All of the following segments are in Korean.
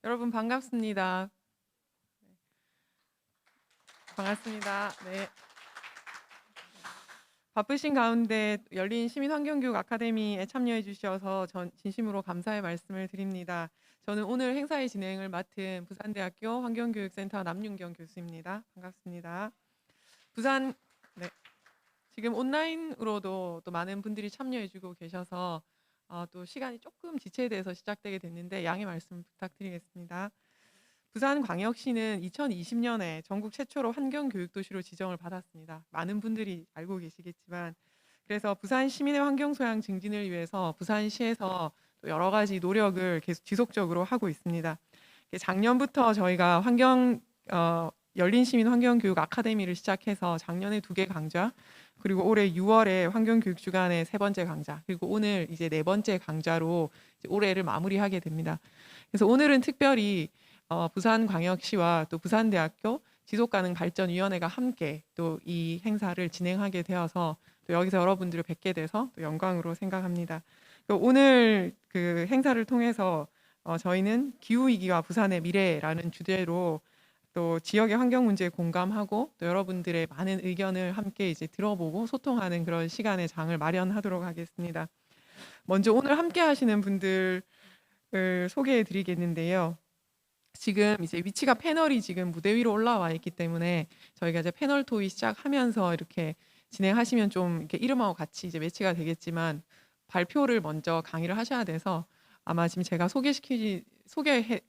여러분 반갑습니다. 반갑습니다. 네. 바쁘신 가운데 열린 시민환경교육 아카데미에 참여해 주셔서 전 진심으로 감사의 말씀을 드립니다. 저는 오늘 행사의 진행을 맡은 부산대학교 환경교육센터 남윤경 교수입니다. 반갑습니다. 부산 네. 지금 온라인으로도 또 많은 분들이 참여해 주고 계셔서 또 시간이 조금 지체돼서 시작되게 됐는데 양해 말씀 부탁드리겠습니다. 부산광역시는 2020년에 전국 최초로 환경교육도시로 지정을 받았습니다. 많은 분들이 알고 계시겠지만 그래서 부산 시민의 환경 소양 증진을 위해서 부산시에서 또 여러 가지 노력을 계속 지속적으로 하고 있습니다. 작년부터 저희가 열린 시민 환경교육 아카데미를 시작해서 작년에 2개 강좌, 그리고 올해 6월에 환경교육 주간의 3번째 강좌, 그리고 오늘 이제 4번째 강좌로 이제 올해를 마무리하게 됩니다. 그래서 오늘은 특별히 부산광역시와 또 부산대학교 지속가능발전위원회가 함께 또 이 행사를 진행하게 되어서 또 여기서 여러분들을 뵙게 돼서 또 영광으로 생각합니다. 오늘 그 행사를 통해서 저희는 기후위기와 부산의 미래라는 주제로 또 지역의 환경 문제에 공감하고 또 여러분들의 많은 의견을 함께 이제 들어보고 소통하는 그런 시간의 장을 마련하도록 하겠습니다. 먼저 오늘 함께 하시는 분들을 소개해 드리겠는데요. 지금 이제 위치가 패널이 지금 무대 위로 올라와 있기 때문에 저희가 이제 패널 토의 시작하면서 이렇게 진행하시면 좀 이렇게 이름하고 같이 이제 매치가 되겠지만 발표를 먼저 강의를 하셔야 돼서 아마 지금 제가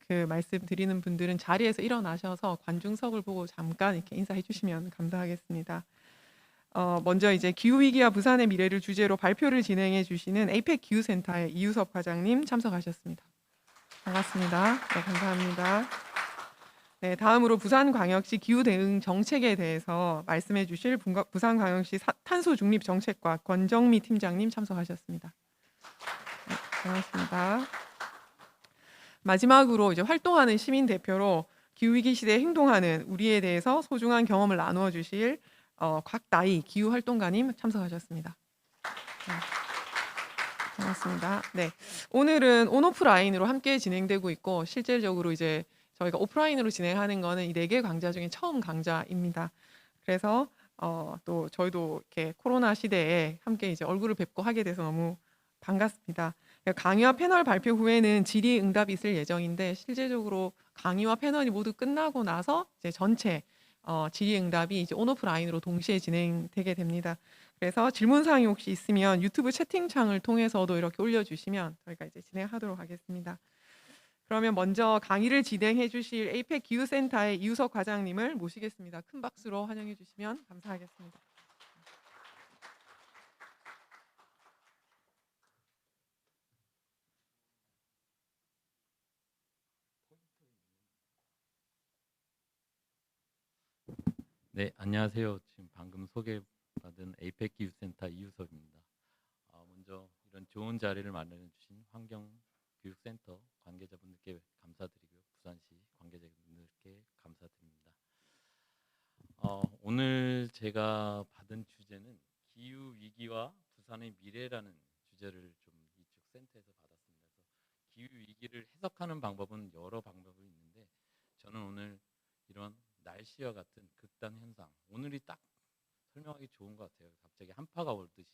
그 말씀드리는 분들은 자리에서 일어나셔서 관중석을 보고 잠깐 이렇게 인사해 주시면 감사하겠습니다. 먼저 이제 기후위기와 부산의 미래를 주제로 발표를 진행해 주시는 에이펙 기후센터의 이유섭 과장님 참석하셨습니다. 반갑습니다. 네, 감사합니다. 네, 다음으로 부산광역시 기후대응 정책에 대해서 말씀해 주실 부산광역시 탄소중립정책과 권정미 팀장님 참석하셨습니다. 네, 반갑습니다. 마지막으로 이제 활동하는 시민 대표로 기후위기 시대에 행동하는 우리에 대해서 소중한 경험을 나누어 주실 곽다희 기후활동가님 참석하셨습니다. 네. 반갑습니다. 네, 오늘은 온오프라인으로 함께 진행되고 있고 실질적으로 이제 저희가 오프라인으로 진행하는 거는 이 4개 강좌 중에 처음 강좌입니다. 그래서 또 저희도 이렇게 코로나 시대에 함께 이제 얼굴을 뵙고 하게 돼서 너무 반갑습니다. 강의와 패널 발표 후에는 질의응답이 있을 예정인데 실제적으로 강의와 패널이 모두 끝나고 나서 이제 전체 질의응답이 이제 온오프라인으로 동시에 진행되게 됩니다. 그래서 질문 사항이 혹시 있으면 유튜브 채팅창을 통해서도 이렇게 올려주시면 저희가 이제 진행하도록 하겠습니다. 그러면 먼저 강의를 진행해 주실 에이펙 기후센터의 이우석 과장님을 모시겠습니다. 큰 박수로 환영해 주시면 감사하겠습니다. 네, 안녕하세요. 지금 방금 소개받은 에이펙 기후센터 이유섭입니다. 먼저 이런 좋은 자리를 마련해 주신 환경교육센터 관계자분들께 감사드리고요. 부산시 관계자분들께 감사드립니다. 오늘 제가 받은 주제는 기후 위기와 부산의 미래라는 주제를 좀 이쪽 센터에서 받았습니다. 그래서 기후 위기를 해석하는 방법은 여러 방법이 있는데 저는 오늘 이런 날씨와 같은 극단 현상, 오늘이 딱 설명하기 좋은 것 같아요. 갑자기 한파가 오듯이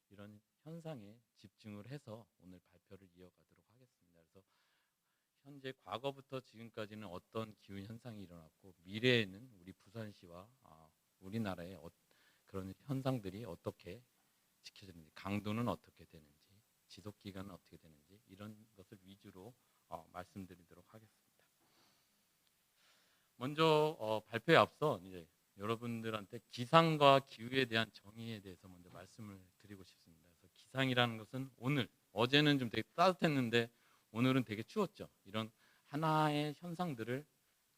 이런 현상에 집중을 해서 오늘 발표를 이어가도록 하겠습니다. 그래서 현재 과거부터 지금까지는 어떤 기후 현상이 일어났고 미래에는 우리 부산시와 우리나라의 그런 현상들이 어떻게 지켜지는지, 강도는 어떻게 되는지, 지속 기간은 어떻게 되는지 이런 것을 위주로 말씀드리도록 하겠습니다. 먼저 발표에 앞서 이제 여러분들한테 기상과 기후에 대한 정의에 대해서 먼저 말씀을 드리고 싶습니다. 그래서 기상이라는 것은 오늘, 어제는 좀 되게 따뜻했는데 오늘은 되게 추웠죠. 이런 하나의 현상들을,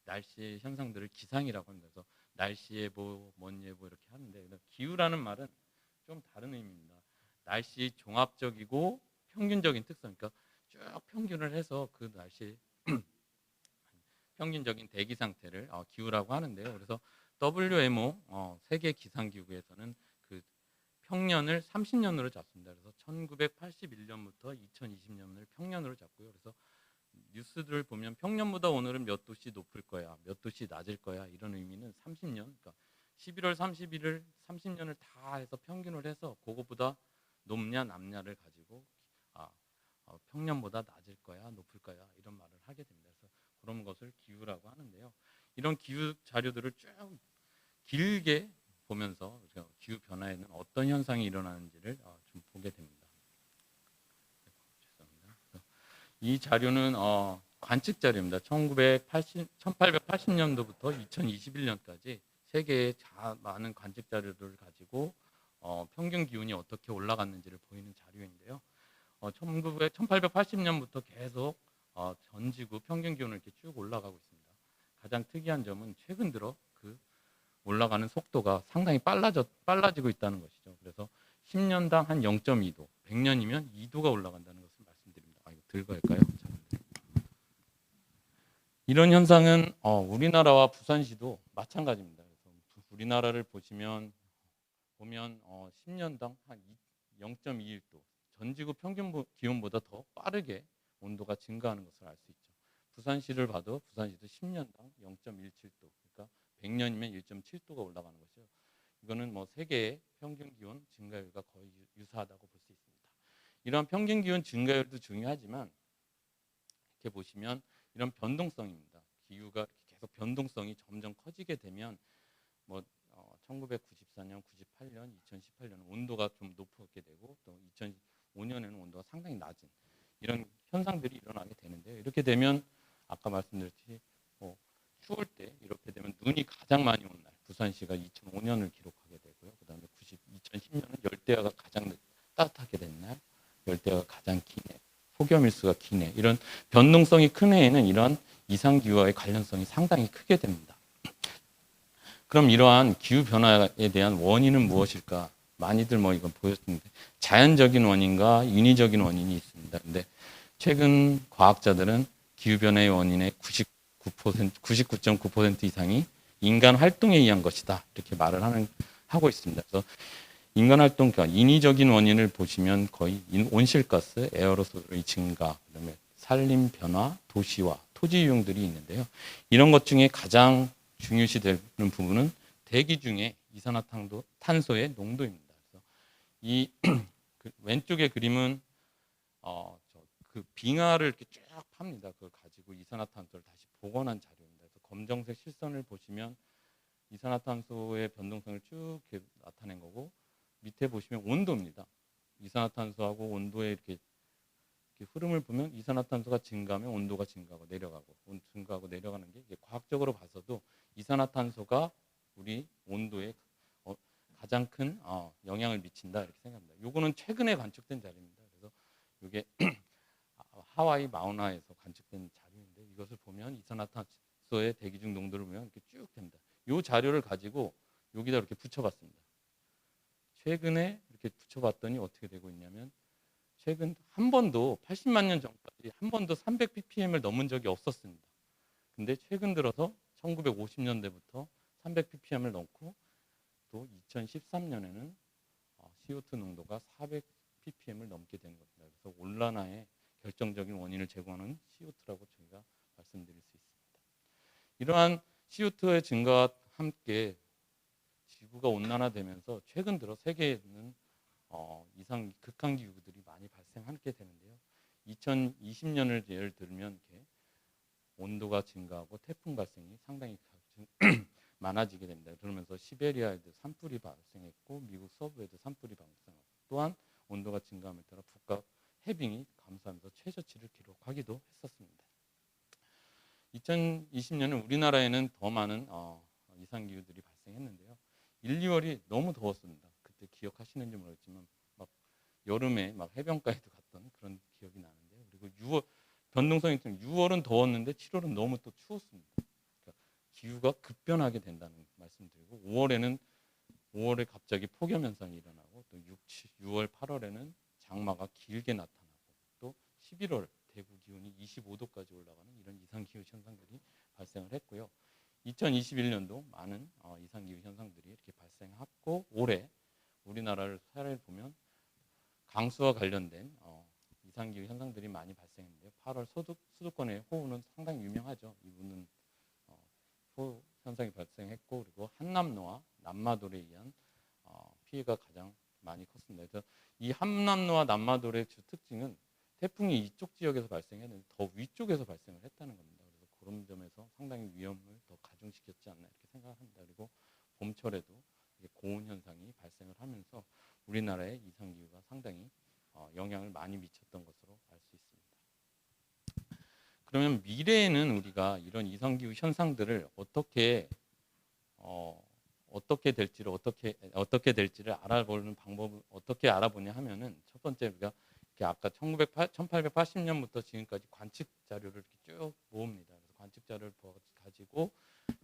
날씨의 현상들을 기상이라고 합니다. 그래서 날씨 예보, 먼 예보 이렇게 하는데 기후라는 말은 좀 다른 의미입니다. 날씨 종합적이고 평균적인 특성, 그러니까 쭉 평균을 해서 그 날씨 평균적인 대기 상태를 기후라고 하는데요. 그래서 WMO 세계 기상기구에서는 그 평년을 30년으로 잡습니다. 그래서 1981년부터 2020년을 평년으로 잡고요. 그래서 뉴스들을 보면 평년보다 오늘은 몇 도씨 높을 거야, 몇 도씨 낮을 거야 이런 의미는 30년, 그러니까 11월 30일을 30년을 다 해서 평균을 해서 그거보다 높냐 낮냐를 가지고 아, 평년보다 낮을 거야, 높을 거야 이런 말을 하게 됩니다. 그래서 그런 것을 기후라고 하는데요. 이런 기후 자료들을 쭉 길게 보면서 기후 변화에는 어떤 현상이 일어나는지를 좀 보게 됩니다. 죄송합니다. 이 자료는 관측 자료입니다. 1880년도부터 2021년까지 세계의 많은 관측 자료들을 가지고 평균 기온이 어떻게 올라갔는지를 보이는 자료인데요. 1880년부터 계속 전 지구 평균 기온을 이렇게 쭉 올라가고 있습니다. 가장 특이한 점은 최근 들어 그 올라가는 속도가 상당히 빨라지고 있다는 것이죠. 그래서 10년당 한 0.2도, 100년이면 2도가 올라간다는 것을 말씀드립니다. 이거 들고 할까요? 이런 현상은 우리나라와 부산시도 마찬가지입니다. 그래서 우리나라를 보면 10년당 한 0.21도, 전지구 평균 기온보다 더 빠르게 온도가 증가하는 것을 알 수 있죠. 부산시를 봐도 부산시도 10년당 0.17도, 그러니까 100년이면 1.7도가 올라가는 거죠. 이거는 뭐 세계의 평균 기온 증가율과 거의 유사하다고 볼 수 있습니다. 이러한 평균 기온 증가율도 중요하지만 이렇게 보시면 이런 변동성입니다. 기후가 계속 변동성이 점점 커지게 되면 1994년, 98년, 2018년 온도가 좀 높게 되고 또 2005년에는 온도가 상당히 낮은 이런 현상들이 일어나게 되는데요. 이렇게 되면 아까 말씀드렸듯이 추울 때 이렇게 되면 눈이 가장 많이 온 날, 부산시가 2005년을 기록하게 되고요. 그다음에 2010년은 열대야가 가장 따뜻하게 된 날, 열대야가 가장 긴 해, 폭염일수가 긴 해, 이런 변동성이 큰 해에는 이러한 이상기후와의 관련성이 상당히 크게 됩니다. 그럼 이러한 기후 변화에 대한 원인은 무엇일까? 많이들 이건 보였는데 자연적인 원인과 인위적인 원인이 있습니다. 근데 최근 과학자들은 기후 변화의 원인의 99.9% 이상이 인간 활동에 의한 것이다. 이렇게 말을 하고 있습니다. 그래서 인간 활동, 그러니까 인위적인 원인을 보시면 거의 온실가스, 에어로솔의 증가, 그다음에 산림 변화, 도시화, 토지 이용들이 있는데요. 이런 것 중에 가장 중요시 되는 부분은 대기 중에 이산화탄소의 농도입니다. 그래서 이 왼쪽의 그림은 그 빙하를 이렇게 쫙 팝니다. 그걸 가지고 이산화탄소를 다시 복원한 자료입니다. 그래서 검정색 실선을 보시면 이산화탄소의 변동성을 쭉 이렇게 나타낸 거고, 밑에 보시면 온도입니다. 이산화탄소하고 온도의 이렇게 흐름을 보면 이산화탄소가 증가하면 온도가 증가하고 내려가는 게 과학적으로 봐서도 이산화탄소가 우리 온도에 가장 큰 영향을 미친다 이렇게 생각합니다. 요거는 최근에 관측된 자료입니다. 그래서 이게 하와이 마우나에서 관측된 자료인데 이것을 보면 이산화탄소의 대기 중 농도를 보면 이렇게 쭉 됩니다. 이 자료를 가지고 여기다 이렇게 붙여봤습니다. 최근에 이렇게 붙여봤더니 어떻게 되고 있냐면 최근 한 번도 80만 년 전까지 한 번도 300ppm을 넘은 적이 없었습니다. 근데 최근 들어서 1950년대부터 300ppm을 넘고 또 2013년에는 CO2 농도가 400ppm을 넘게 된 겁니다. 그래서 온난화의 결정적인 원인을 제공하는 CO2라고 저희가 말씀드릴 수 있습니다. 이러한 CO2의 증가와 함께 지구가 온난화되면서 최근 들어 세계에는 이상 극한 기후들이 많이 발생하게 되는데요. 2020년을 예를 들면 이렇게 온도가 증가하고 태풍 발생이 상당히 많아지게 됩니다. 그러면서 시베리아에도 산불이 발생했고 미국 서부에도 산불이 발생했고 또한 온도가 증가함에 따라 북극 해빙이 감소하면서 최저치를 기록하기도 했었습니다. 2020년은 우리나라에는 더 많은 이상기후들이 발생했는데요. 1, 2월이 너무 더웠습니다. 그때 기억하시는지 모르겠지만 막 여름에 막 해변가에도 갔던 그런 기억이 나는데요. 그리고 6월 변동성이 좀 6월은 더웠는데 7월은 너무 또 추웠습니다. 그러니까 기후가 급변하게 된다는 말씀드리고 5월에 갑자기 폭염 현상이 일어나고 또 6월, 8월에는 장마가 길게 나타나고 또 11월 대구 기온이 25도까지 올라가는 이런 이상기후 현상들이 발생을 했고요. 2021년도 많은 이상기후 현상들이 이렇게 발생했고 올해 우리나라를 사례를 보면 강수와 관련된 이상기후 현상들이 많이 발생했는데요. 8월 수도권의 호우는 상당히 유명하죠. 이분은 호우 현상이 발생했고, 그리고 한남노와 남마돌에 의한 피해가 가장 많이 컸습니다. 그래서 이 한남노와 남마돌의 주 특징은 태풍이 이쪽 지역에서 발생했는데 더 위쪽에서 발생을 했다는 겁니다. 그래서 그런 점에서 상당히 위험을 더 가중시켰지 않나 이렇게 생각합니다. 그리고 봄철에도 고온 현상이 발생을 하면서 우리나라의 이상기후가 상당히 영향을 많이 미쳤던 것으로 알 수 있습니다. 그러면 미래에는 우리가 이런 이상기후 현상들을 어떻게 될지를 알아보는 방법을 어떻게 알아보냐 하면은 첫 번째 우리가 이렇게 아까 1880년부터 지금까지 관측 자료를 이렇게 쭉 모읍니다. 그래서 관측 자료를 가지고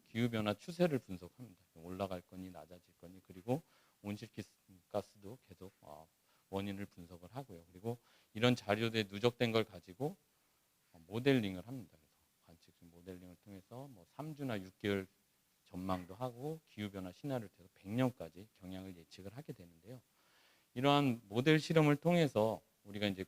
기후 변화 추세를 분석합니다. 올라갈 거니 낮아질 거니, 그리고 온실가스도 계속 원인을 분석을 하고요. 그리고 이런 자료들에 누적된 걸 가지고 모델링을 합니다. 그래서 관측 모델링을 통해서 뭐 3주나 6개월 전망도 하고 기후 변화 시나리오를 통해서 100년까지 경향을 예측을 하게 되는데요. 이러한 모델 실험을 통해서 우리가 이제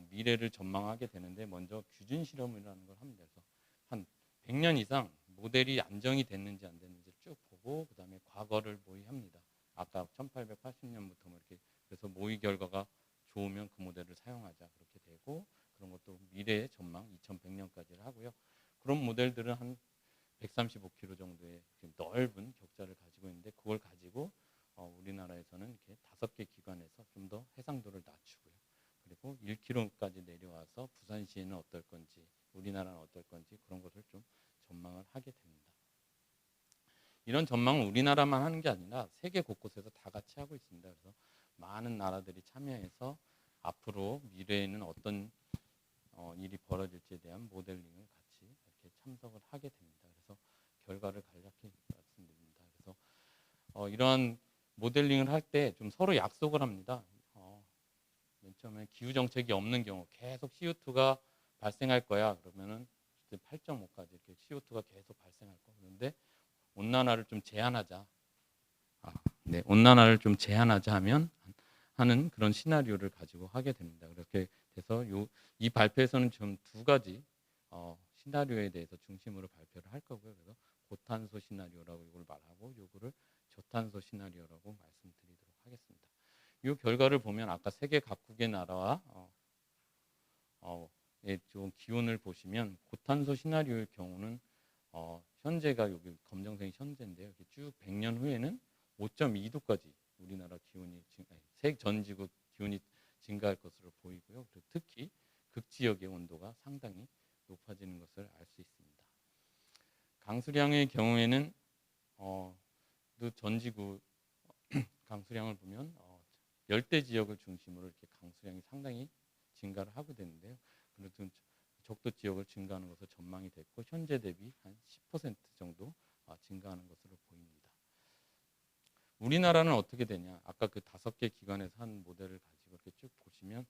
미래를 전망하게 되는데, 먼저 규준 실험이라는 걸 합니다. 그래서 한 100년 이상 모델이 안정이 됐는지 안 됐는지 쭉 보고, 그다음에 과거를 모의합니다. 아까 1880년부터 이렇게, 그래서 모의 결과가 좋으면 그 모델을 사용하자 그렇게 되고, 그런 것도 미래의 전망 2100년까지를 하고요. 그런 모델들은 한 135km 정도의 넓은 격자를 가지고 있는데, 그걸 가지고 우리나라에서는 이렇게 5개 기관에서 좀 더 해상도를 낮추고요. 그리고 1km까지 내려와서 부산시에는 어떨 건지, 우리나라는 어떨 건지 그런 것을 좀 전망을 하게 됩니다. 이런 전망은 우리나라만 하는 게 아니라 세계 곳곳에서 다 같이 하고 있습니다. 그래서 많은 나라들이 참여해서 앞으로 미래에는 어떤 일이 벌어질지에 대한 모델링을 같이 이렇게 참석을 하게 됩니다. 그래서 결과를 간략히 말씀드립니다. 그래서 이러한 모델링을 할 때 좀 서로 약속을 합니다. 맨 처음에 기후 정책이 없는 경우 계속 CO2가 발생할 거야. 그러면은 8.5까지 이렇게 CO2가 계속 발생할 거. 그런데 온난화를 좀 제한하자. 온난화를 좀 제한하자 하는 그런 시나리오를 가지고 하게 됩니다. 그렇게 돼서 이 발표에서는 좀 2가지 시나리오에 대해서 중심으로 발표를 할 거고요. 그래서 고탄소 시나리오라고 이걸 말하고, 요거를 저탄소 시나리오라고 말씀드리도록 하겠습니다. 이 결과를 보면 아까 세계 각국의 나라와 좀 기온을 보시면, 고탄소 시나리오의 경우는 현재가 여기 검정색이 현재인데요. 이렇게 쭉 100년 후에는 5.2도까지 우리나라 기온이 전 지구 기온이 증가할 것으로 보이고요. 그리고 특히 극지역의 온도가 상당히 높아지는 것을 알 수 있습니다. 강수량의 경우에는 전 지구 강수량을 보면 열대 지역을 중심으로 이렇게 강수량이 상당히 증가를 하게 되는데요. 그래도 적도 지역을 증가하는 것으로 전망이 됐고, 현재 대비 한 10% 정도 증가하는 것으로 보입니다. 우리나라는 어떻게 되냐? 아까 그 5개 기관에서 한 모델을 가지고 이렇게 쭉 보시면,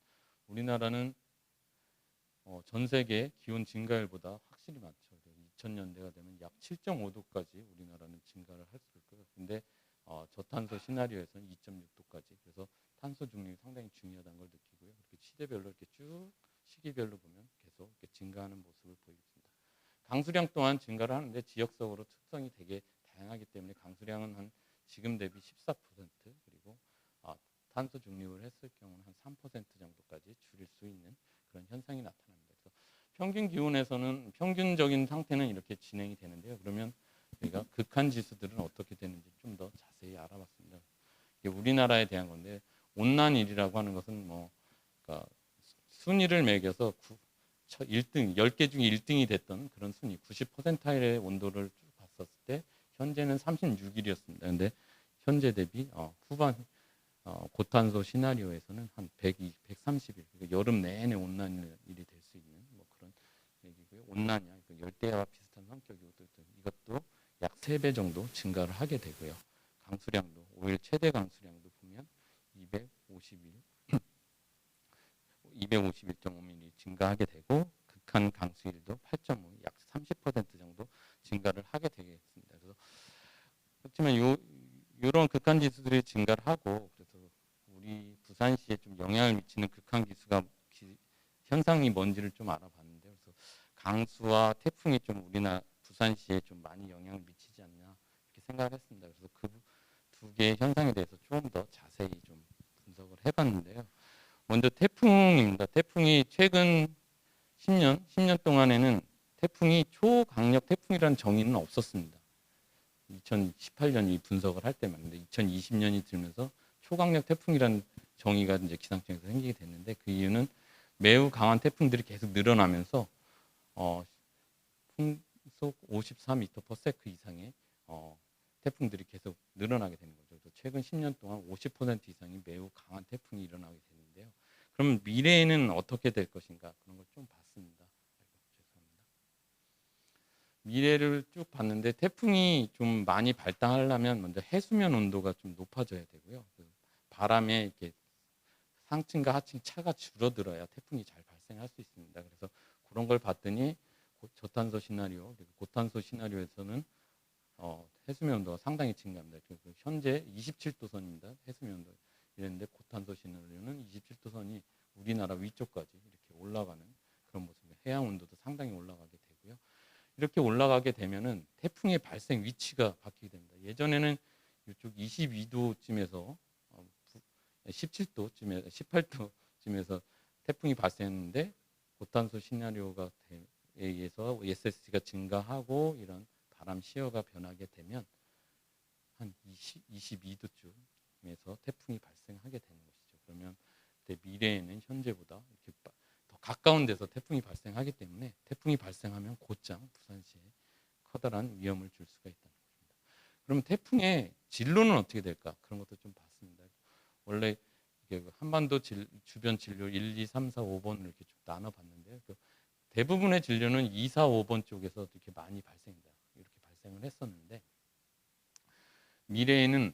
우리나라는 전 세계 기온 증가율보다 확실히 많죠. 2000년대가 되면 약 7.5도까지 우리나라는 증가를 할 수 있고요. 근데 저탄소 시나리오에서는 2.6도까지. 그래서 탄소 중립이 상당히 중요하다는 걸 느끼고요. 이렇게 시대별로 이렇게 쭉 시기별로 보면 계속 이렇게 증가하는 모습을 보입니다. 강수량 또한 증가를 하는데 지역적으로 특성이 되게 다양하기 때문에 강수량은 한 지금 대비 14%, 그리고 탄소 중립을 했을 경우는 한 3% 정도까지 줄일 수 있는 그런 현상이 나타납니다. 그래서 평균 기온에서는 평균적인 상태는 이렇게 진행이 되는데요. 그러면 우리가 극한 지수들은 어떻게 되는지 좀 더 자세히 알아봤습니다. 이게 우리나라에 대한 건데, 온난일이라고 하는 것은 그러니까 순위를 매겨서 1등, 10개 중에 1등이 됐던 그런 순위, 90%의 온도를 쭉 봤었을 때 현재는 36일이었습니다. 그런데 현재 대비 후반 고탄소 시나리오에서는 한 130일, 그러니까 여름 내내 온난일이 될 수 있는 그런 얘기고요. 온난이야, 열대야와 비슷한 성격이고, 이것도 약 3배 정도 증가를 하게 되고요. 강수량도 5일 최대 강수량도 보면 251.5mm 증가하게 되고, 극한 강수일도 8.5, 약 30% 정도 증가를 하게 되겠습니다. 그래서 그렇지만 이런 극한 지수들이 증가를 하고, 그래서 우리 부산시에 좀 영향을 미치는 극한 현상이 뭔지를 좀 알아봤는데, 그래서 강수와 태풍이 좀 우리나라 부산시에 좀 많이 영향을 미치지 않나 이렇게 생각을 했습니다. 그래서 그 두 개의 현상에 대해서 조금 더 자세히 좀 분석을 해봤는데요. 먼저 태풍입니다. 태풍이 최근 10년 동안에는 태풍이 초강력 태풍이라는 정의는 없었습니다. 2018년이 분석을 할 때만. 근데 2020년이 들면서 초강력 태풍이라는 정의가 이제 기상청에서 생기게 됐는데, 그 이유는 매우 강한 태풍들이 계속 늘어나면서 풍속 54m/s 이상의 태풍들이 계속 늘어나게 되는 거죠. 그래서 최근 10년 동안 50% 이상이 매우 강한 태풍이 일어나게 되는데요. 그럼 미래에는 어떻게 될 것인가, 그런 걸 좀 봤습니다. 죄송합니다. 미래를 쭉 봤는데, 태풍이 좀 많이 발달하려면 먼저 해수면 온도가 좀 높아져야 되고요. 바람에 이렇게 상층과 하층 차가 줄어들어야 태풍이 잘 발생할 수 있습니다. 그래서 그런 걸 봤더니 저탄소 시나리오, 고탄소 시나리오에서는 해수면 온도가 상당히 증가합니다. 현재 27도선입니다. 해수면 온도 이랬는데, 고탄소 시나리오는 27도선이 우리나라 위쪽까지 이렇게 올라가는 그런 모습이에요. 해양 온도도 상당히 올라가게 되고요. 이렇게 올라가게 되면은 태풍의 발생 위치가 바뀌게 됩니다. 예전에는 이쪽 22도쯤에서 17도쯤에 18도쯤에서 태풍이 발생했는데, 고탄소 시나리오가 의해서 SST가 증가하고 이런 바람 시어가 변하게 되면 한 22도쯤에서 태풍이 발생하게 되는 것이죠. 그러면 미래에는 현재보다 이렇게 더 가까운 데서 태풍이 발생하기 때문에, 태풍이 발생하면 곧장 부산시에 커다란 위험을 줄 수가 있다는 것입니다. 그럼 태풍의 진로는 어떻게 될까? 그런 것도 좀 봤습니다. 원래 한반도 주변 진로 1, 2, 3, 4, 5번을 이렇게 쭉 나눠봤는데요. 대부분의 진로는 2, 4, 5번 쪽에서 이렇게 많이 발생합니다. 이렇게 발생을 했었는데, 미래에는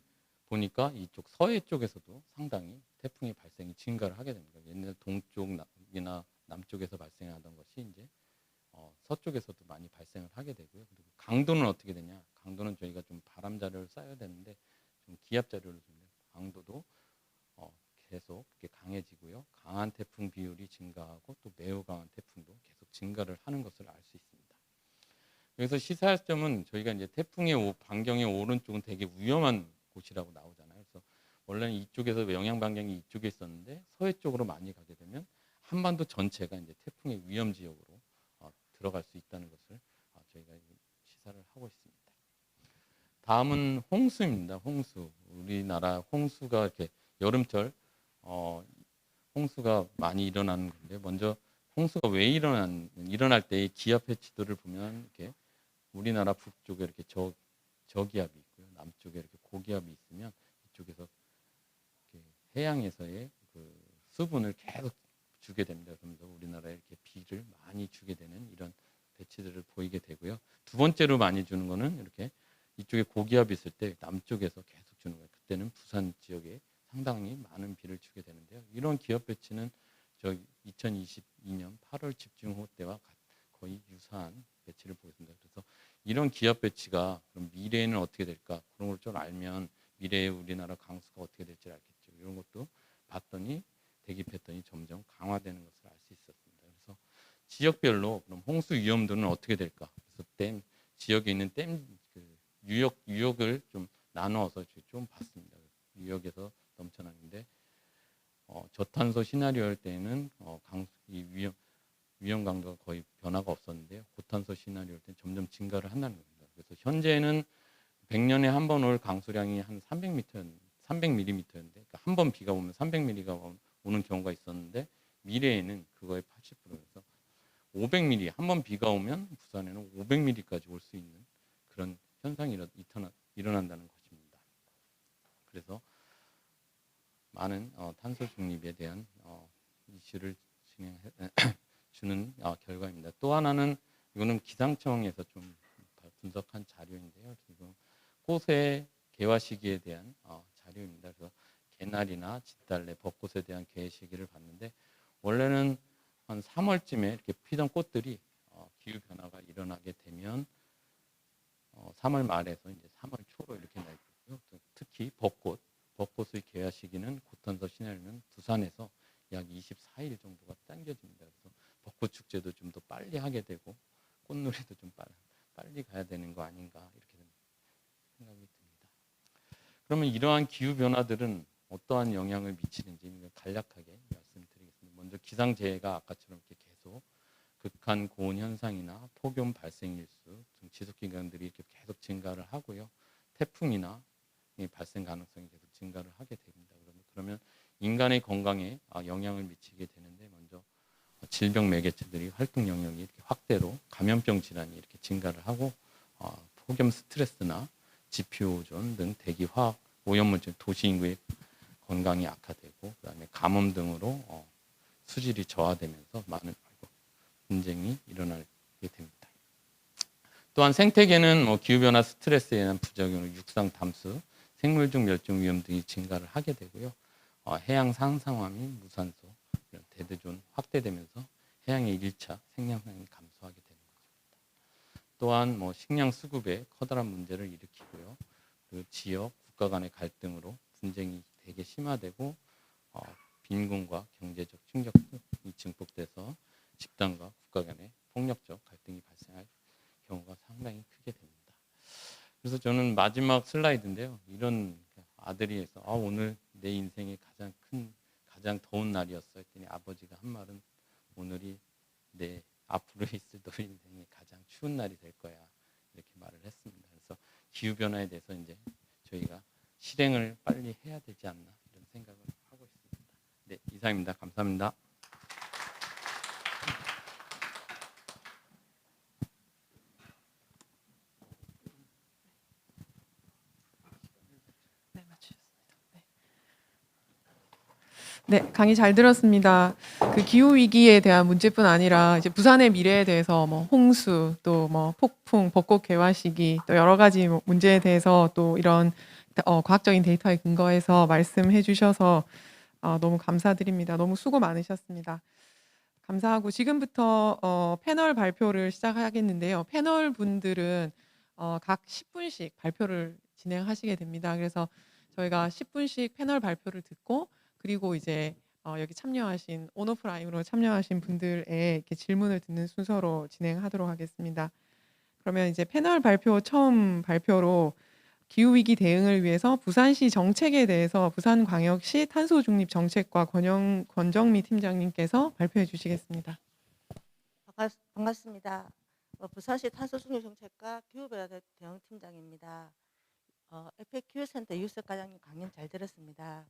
보니까 이쪽 서해 쪽에서도 상당히 태풍의 발생이 증가를 하게 됩니다. 옛날 동쪽이나 남쪽에서 발생하던 것이 이제 서쪽에서도 많이 발생을 하게 되고요. 그리고 강도는 어떻게 되냐? 강도는 저희가 좀 바람 자료를 쌓아야 되는데, 좀 기압 자료를 줍니다. 강도도 계속 이렇게 강해지고요. 강한 태풍 비율이 증가하고 또 매우 강한 태풍도 계속 증가를 하는 것을 알 수 있습니다. 여기서 시사할 점은, 저희가 이제 태풍의 반경의 오른쪽은 되게 위험한 곳이라고 나오잖아요. 그래서 원래는 이쪽에서 영향 반경이 이쪽에 있었는데, 서해 쪽으로 많이 가게 되면 한반도 전체가 이제 태풍의 위험 지역으로 들어갈 수 있다는 것을 저희가 시사를 하고 있습니다. 다음은 홍수입니다. 홍수. 우리나라 홍수가 이렇게 여름철 홍수가 많이 일어나는 건데, 먼저 홍수가 왜 일어날 때의 기압 해치도를 보면, 이렇게 우리나라 북쪽에 이렇게 저기압이 있고요, 남쪽에 이렇게 고기압이 있으면 이쪽에서 이렇게 해양에서의 그 수분을 계속 주게 됩니다. 그러면서 우리나라에 이렇게 비를 많이 주게 되는 이런 배치들을 보이게 되고요. 두 번째로 많이 주는 거는, 이렇게 이쪽에 고기압이 있을 때 남쪽에서 계속 주는 거예요. 그때는 부산 지역에 상당히 많은 비를 주게 되는데요. 이런 기압 배치는 2022년 8월 집중호우 때와 거의 유사한 배치를 보였습니다. 그래서 이런 기압 배치가 그럼 미래에는 어떻게 될까? 그런 걸 좀 알면 미래에 우리나라 강수가 어떻게 될지 알겠죠. 이런 것도 봤더니 대기 패턴이 점점 강화되는 것을 알 수 있었습니다. 그래서 지역별로 그럼 홍수 위험도는 어떻게 될까? 그래서 지역에 있는 유역을 좀 나누어서 좀 봤습니다. 유역에서 넘쳐나는데, 저탄소 시나리오일 때는 위험 강도가 거의 변화가 없었는데요. 고탄소 시나리오일 때는 점점 증가를 한다는 겁니다. 그래서 현재는 100년에 한 번 올 강수량이 한 300mm였는데, 그러니까 한 번 비가 오면 300mm가 오는 경우가 있었는데, 미래에는 그거의 80%에서 500mm, 한 번 비가 오면 부산에는 500mm까지 올 수 있는 그런 현상이 일어난다는 것입니다. 그래서 많은 탄소 중립에 대한 이슈를 주는 결과입니다. 또 하나는, 이거는 기상청에서 좀 분석한 자료인데요. 지금 꽃의 개화 시기에 대한 자료입니다. 그래서 개나리나 진달래, 벚꽃에 대한 개화 시기를 봤는데, 원래는 한 3월쯤에 이렇게 피던 꽃들이 기후 변화가 일어나게 되면 3월 말에서 이제 3월 초로 이렇게 날 거고요. 특히 벚꽃의 개화 시기는 고탄소 시나리오는 부산에서 약 24일 정도가 당겨집니다. 그래서 벚꽃 축제도 좀 더 빨리 하게 되고 꽃놀이도 좀 빨리 가야 되는 거 아닌가 이렇게 생각이 듭니다. 그러면 이러한 기후 변화들은 어떠한 영향을 미치는지 간략하게 말씀드리겠습니다. 먼저 기상재해가 아까처럼 이렇게 계속 극한 고온 현상이나 폭염 발생 일수 등 지속 기간들이 이렇게 계속 증가를 하고요. 태풍이나 발생 가능성이 계속 증가를 하게 됩니다. 그러면 인간의 건강에 영향을 미치게 되는데 먼저 질병 매개체들이 활동 영역이 이렇게 확대로 감염병 질환이 이렇게 증가를 하고 폭염 스트레스나 지표오존 등 대기 화학 오염물질 도시 인구의 건강이 악화되고 그다음에 가뭄 등으로 수질이 저하되면서 많은 분쟁이 일어나게 됩니다. 또한 생태계는 기후변화 스트레스에 의한 부작용으로 육상 담수, 생물종 멸종 위험 등이 증가를 하게 되고요. 해양 상상화 및 무산소, 이런 대대존 확대되면서 해양의 1차 생량상이 감소하게 되는 것입니다. 또한 식량 수급에 커다란 문제를 일으키고요. 그 지역, 국가 간의 갈등으로 분쟁이 되게 심화되고 빈곤과 경제적 충격이 증폭돼서 집단과 국가 간의 폭력적 갈등이 발생할 경우가 상당히 크게 됩니다. 그래서 저는 마지막 슬라이드인데요. 이런 아들이 해서 오늘 내 인생의 가장 더운 날이었어 했더니 아버지가 한 말은 오늘이 내 앞으로 있을 너희 인생의 가장 추운 날이 될 거야 이렇게 말을 했습니다. 그래서 기후변화에 대해서 이제 저희가 실행을 빨리 해야 되지 않나 이런 생각을 하고 있습니다. 네, 이상입니다. 감사합니다. 네, 맞추셨습니다. 네, 강의 잘 들었습니다. 그 기후 위기에 대한 문제뿐 아니라 이제 부산의 미래에 대해서 홍수, 또 폭풍, 벚꽃 개화 시기, 또 여러 가지 문제에 대해서 또 이런 과학적인 데이터에 근거해서 말씀해 주셔서 너무 감사드립니다. 너무 수고 많으셨습니다. 감사하고 지금부터 패널 발표를 시작하겠는데요. 패널 분들은 각 10분씩 발표를 진행하시게 됩니다. 그래서 저희가 10분씩 패널 발표를 듣고 그리고 이제 여기 참여하신 온오프라인으로 참여하신 분들의 이렇게 질문을 듣는 순서로 진행하도록 하겠습니다. 그러면 이제 패널 발표 처음 발표로 기후위기 대응을 위해서 부산시 정책에 대해서 부산광역시 탄소중립 정책과 권정미 팀장님께서 발표해 주시겠습니다. 반갑습니다. 부산시 탄소중립 정책과 기후변화 대응 팀장입니다. FAQ센터 유석 과장님 강연 잘 들었습니다.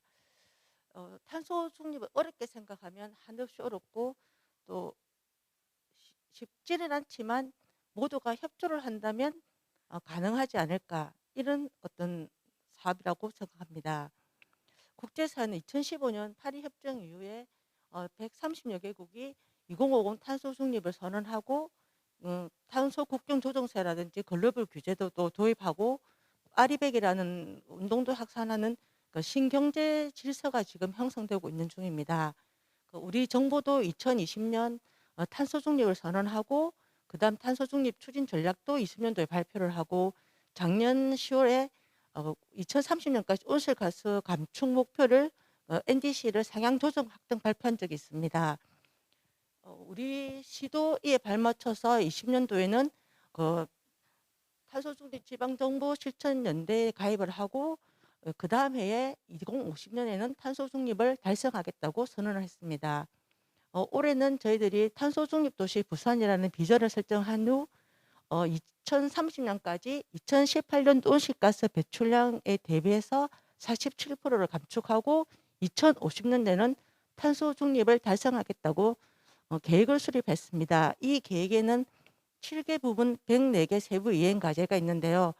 탄소 중립을 어렵게 생각하면 한없이 어렵고 또 쉽지는 않지만 모두가 협조를 한다면 가능하지 않을까 이런 어떤 사업이라고 생각합니다. 국제사회는 2015년 파리 협정 이후에 130여 개국이 2050 탄소 중립을 선언하고 탄소 국경 조정세라든지 글로벌 규제도 또 도입하고 아리백이라는 운동도 확산하는 신경제 질서가 지금 형성되고 있는 중입니다. 우리 정부도 2020년 탄소 중립을 선언하고 그다음 탄소 중립 추진 전략도 20년도에 발표를 하고 작년 10월에 2030년까지 온실가스 감축 목표를 NDC를 상향 조정 확정 발표한 적이 있습니다. 우리 시도 이에 발맞춰서 20년도에는 탄소중립 지방정부 실천연대에 가입을 하고 그 다음 해에 2050년에는 탄소중립을 달성하겠다고 선언을 했습니다. 올해는 저희들이 탄소중립 도시 부산이라는 비전을 설정한 후 2030년까지 2018년 온실가스 배출량에 대비해서 47%를 감축하고 2050년에는 탄소중립을 달성하겠다고 계획을 수립했습니다. 이 계획에는 7개 부분 104개 세부 이행 과제가 있는데요.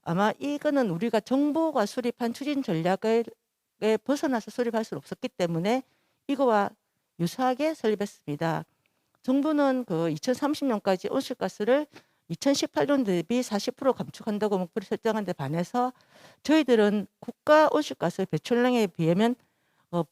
아마 이거는 우리가 정부가 수립한 추진 전략에 벗어나서 수립할 수 없었기 때문에 이거와 유사하게 설립했습니다. 정부는 2030년까지 온실가스를 2018년 대비 40% 감축한다고 목표를 설정한 데 반해서 저희들은 국가 온실가스 배출량에 비하면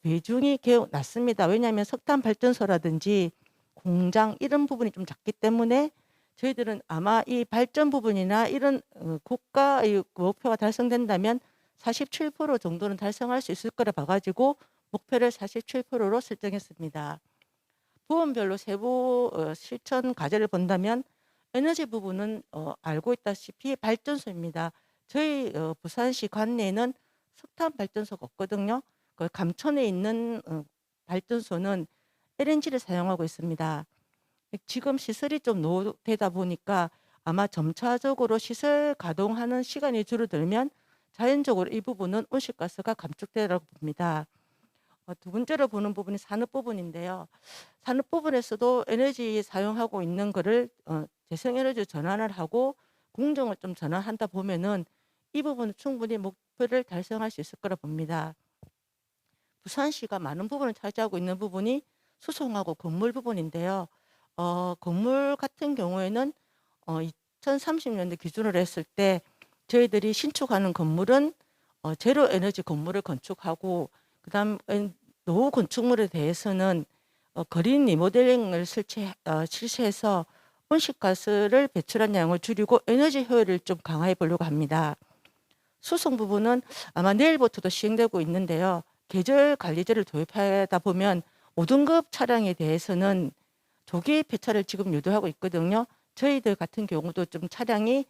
비중이 매우 낮습니다. 왜냐하면 석탄 발전소라든지 공장 이런 부분이 좀 작기 때문에 저희들은 아마 이 발전 부분이나 이런 국가의 목표가 달성된다면 47% 정도는 달성할 수 있을 거라 봐가지고 목표를 47%로 설정했습니다. 부분별로 세부 실천 과제를 본다면 에너지 부분은 알고 있다시피 발전소입니다. 저희 부산시 관내에는 석탄 발전소가 없거든요. 그 감천에 있는 발전소는 LNG를 사용하고 있습니다. 지금 시설이 좀 노후되다 보니까 아마 점차적으로 시설 가동하는 시간이 줄어들면 자연적으로 이 부분은 온실가스가 감축되라고 봅니다. 두 번째로 보는 부분이 산업 부분인데요. 산업 부분에서도 에너지 사용하고 있는 거를 재생에너지 전환을 하고 공정을 좀 전환한다 보면은 이 부분은 충분히 목표를 달성할 수 있을 거라 봅니다. 부산시가 많은 부분을 차지하고 있는 부분이 수송하고 건물 부분인데요. 건물 같은 경우에는 2030년대 기준으로 했을 때 저희들이 신축하는 건물은 제로 에너지 건물을 건축하고 그다음 노후 건축물에 대해서는 그린 리모델링을 실시해서 온실가스를 배출한 양을 줄이고 에너지 효율을 좀 강화해 보려고 합니다. 수송 부분은 아마 내일부터도 시행되고 있는데요. 계절 관리제를 도입하다 보면 5등급 차량에 대해서는 조기 폐차를 지금 유도하고 있거든요. 저희들 같은 경우도 좀 차량이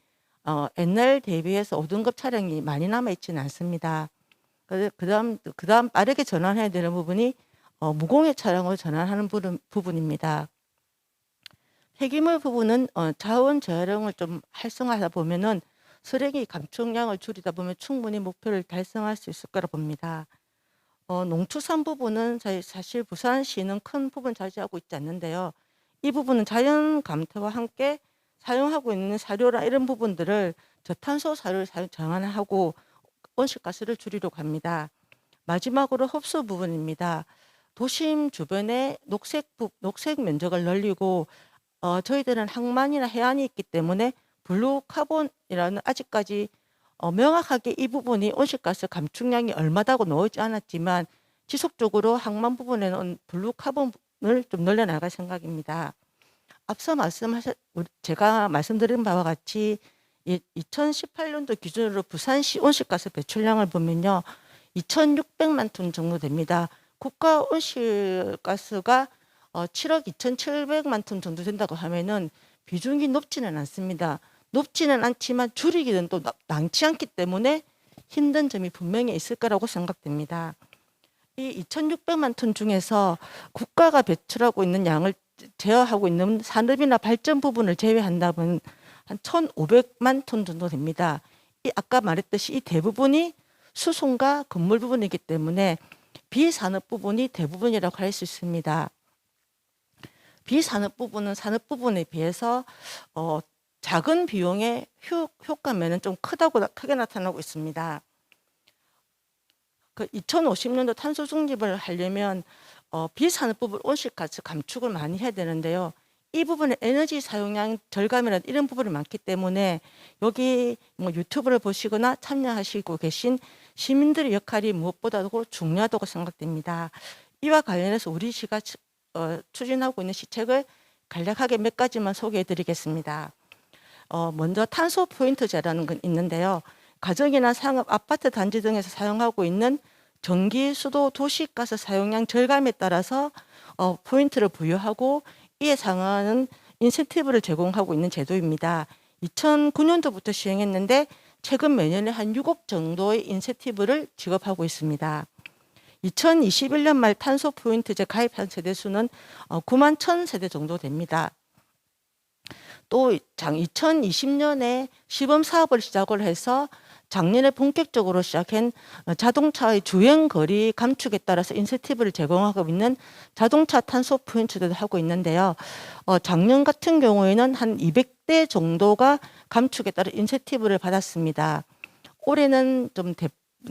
옛날 대비해서 5등급 차량이 많이 남아 있지는 않습니다. 그다음 빠르게 전환해야 되는 부분이 무공해 차량으로 전환하는 부분입니다. 폐기물 부분은 자원 재활용을 좀 활성화하다 보면은 쓰레기 감축량을 줄이다 보면 충분히 목표를 달성할 수 있을 거라 봅니다. 농축산 부분은 사실 부산시는 큰 부분 차지하고 있지 않는데요. 이 부분은 자연 감퇴와 함께 사용하고 있는 사료나 이런 부분들을 저탄소 사료를 전환하고 온실가스를 줄이려고 합니다. 마지막으로 흡수 부분입니다. 도심 주변에 녹색 면적을 늘리고 저희들은 항만이나 해안이 있기 때문에 블루 카본이라는 아직까지 명확하게 이 부분이 온실가스 감축량이 얼마다고 나오지 않았지만 지속적으로 항만 부분에는 블루 카본을 좀 늘려나갈 생각입니다. 앞서 제가 말씀드린 바와 같이 2018년도 기준으로 부산시 온실가스 배출량을 보면요. 2,600만 톤 정도 됩니다. 국가 온실가스가 7억 2,700만 톤 정도 된다고 하면은 비중이 높지는 않습니다. 높지는 않지만 줄이기는 또 많지 않기 때문에 힘든 점이 분명히 있을 거라고 생각됩니다. 이 2,600만 톤 중에서 국가가 배출하고 있는 양을 제어하고 있는 산업이나 발전 부분을 제외한다면 한 1,500만 톤 정도 됩니다. 아까 말했듯이 이 대부분이 수송과 건물 부분이기 때문에 비산업 부분이 대부분이라고 할 수 있습니다. 비산업 부분은 산업 부분에 비해서 작은 비용의 효과면은 좀 크게 나타나고 있습니다. 2050년도 탄소 중립을 하려면 비산업 부분 온실가스 감축을 많이 해야 되는데요. 이 부분에 에너지 사용량 절감이나 이런 부분이 많기 때문에 여기 유튜브를 보시거나 참여하시고 계신 시민들의 역할이 무엇보다도 중요하다고 생각됩니다. 이와 관련해서 우리 시가 추진하고 있는 시책을 간략하게 몇 가지만 소개해 드리겠습니다. 먼저 탄소 포인트제라는 건 있는데요. 가정이나 상업, 아파트 단지 등에서 사용하고 있는 전기, 수도, 도시가스 사용량 절감에 따라서 포인트를 부여하고 이에 상하는 인센티브를 제공하고 있는 제도입니다. 2009년도부터 시행했는데 최근 매년에 한 6억 정도의 인센티브를 지급하고 있습니다. 2021년 말 탄소 포인트제 가입한 세대 수는 9만 1,000세대 정도 됩니다. 또 2020년에 시범 사업을 시작을 해서 작년에 본격적으로 시작한 자동차의 주행 거리 감축에 따라서 인센티브를 제공하고 있는 자동차 탄소 포인트도 하고 있는데요. 작년 같은 경우에는 한 200대 정도가 감축에 따라 인센티브를 받았습니다. 올해는 좀